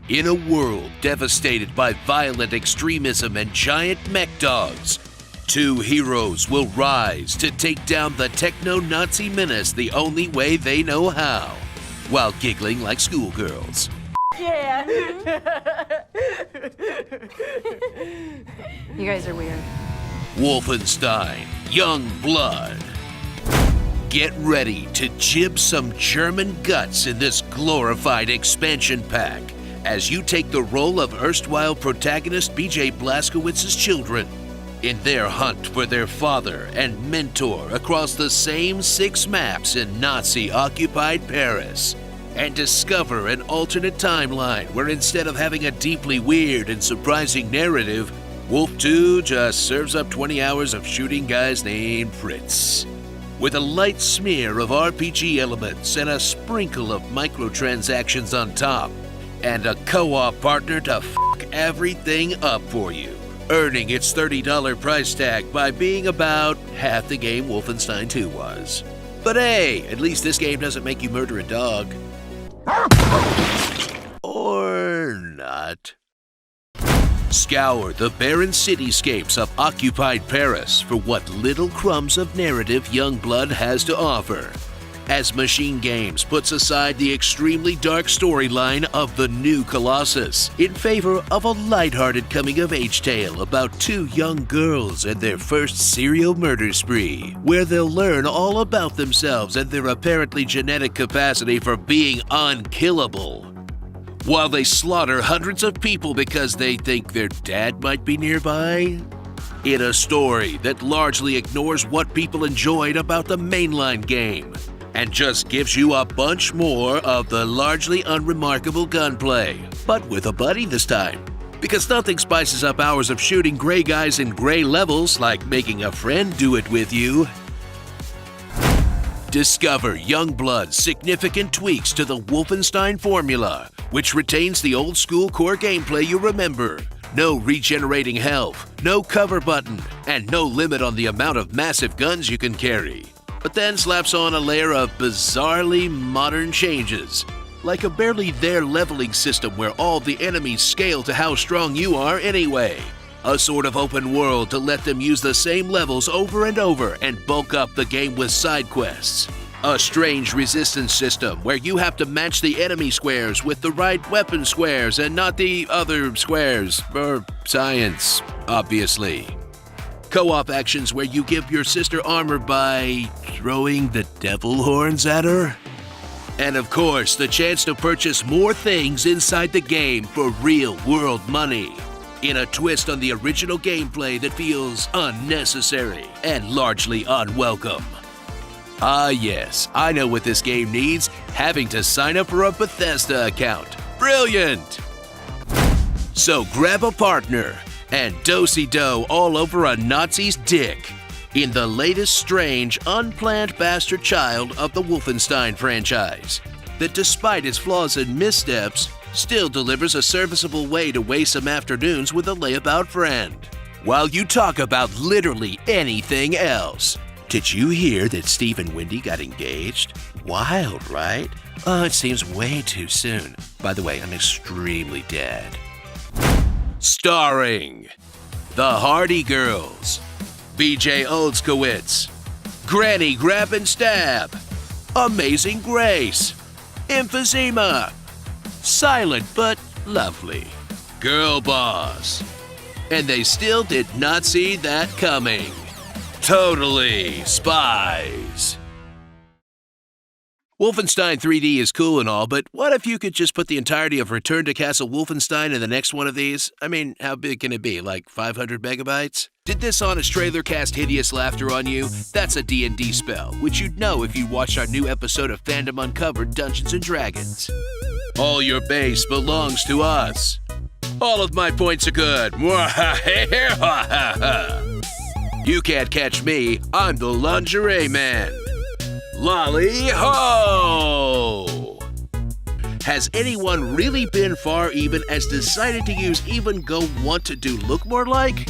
In a world devastated by violent extremism and giant mech dogs, two heroes will rise to take down the techno-Nazi menace the only way they know how, while giggling like schoolgirls. Yeah. You guys are weird. Wolfenstein, Youngblood. Get ready to jib some German guts in this glorified expansion pack as you take the role of erstwhile protagonist B.J. Blazkowicz's children in their hunt for their father and mentor across the same 6 maps in Nazi-occupied Paris, and discover an alternate timeline where instead of having a deeply weird and surprising narrative, Wolf 2 just serves up 20 hours of shooting guys named Fritz. With a light smear of RPG elements and a sprinkle of microtransactions on top, and a co-op partner to fuck everything up for you, earning its $30 price tag by being about half the game Wolfenstein 2 was. But hey, at least this game doesn't make you murder a dog. Or not. Scour the barren cityscapes of occupied Paris for what little crumbs of narrative Youngblood has to offer, as Machine Games puts aside the extremely dark storyline of the new Colossus in favor of a lighthearted coming-of-age tale about 2 young girls and their first serial murder spree, where they'll learn all about themselves and their apparently genetic capacity for being unkillable, while they slaughter hundreds of people because they think their dad might be nearby. In a story that largely ignores what people enjoyed about the mainline game, and just gives you a bunch more of the largely unremarkable gunplay, but with a buddy this time. Because nothing spices up hours of shooting gray guys in gray levels like making a friend do it with you. Discover Youngblood's significant tweaks to the Wolfenstein formula, which retains the old-school core gameplay you remember. No regenerating health, no cover button, and no limit on the amount of massive guns you can carry, but then slaps on a layer of bizarrely modern changes, like a barely there leveling system where all the enemies scale to how strong you are anyway. A sort of open world to let them use the same levels over and over and bulk up the game with side quests. A strange resistance system where you have to match the enemy squares with the right weapon squares and not the other squares, or science, obviously. Co-op actions where you give your sister armor by throwing the devil horns at her. And of course, the chance to purchase more things inside the game for real-world money, in a twist on the original gameplay that feels unnecessary and largely unwelcome. Ah yes, I know what this game needs, having to sign up for a Bethesda account. Brilliant! So grab a partner and do-si-do all over a Nazi's dick in the latest strange, unplanned bastard child of the Wolfenstein franchise, that despite its flaws and missteps, still delivers a serviceable way to waste some afternoons with a layabout friend. While you talk about literally anything else. Did you hear that Steve and Wendy got engaged? Wild, right? Oh, it seems way too soon. By the way, I'm extremely dead. Starring the Hardy Girls, B.J. Blazkowicz, Granny Grab and Stab, Amazing Grace, Emphysema, Silent but Lovely, Girl Boss, and they still did not see that coming. Totally Spies. Wolfenstein 3D is cool and all, but what if you could just put the entirety of Return to Castle Wolfenstein in the next one of these? I mean, how big can it be, like 500 megabytes? Did this honest trailer cast hideous laughter on you? That's a D&D spell, which you'd know if you watched our new episode of Fandom Uncovered Dungeons & Dragons. All your base belongs to us. All of my points are good. You can't catch me, I'm the lingerie man. Lolly ho! Has anyone really been far even as decided to use even go want to do look more like?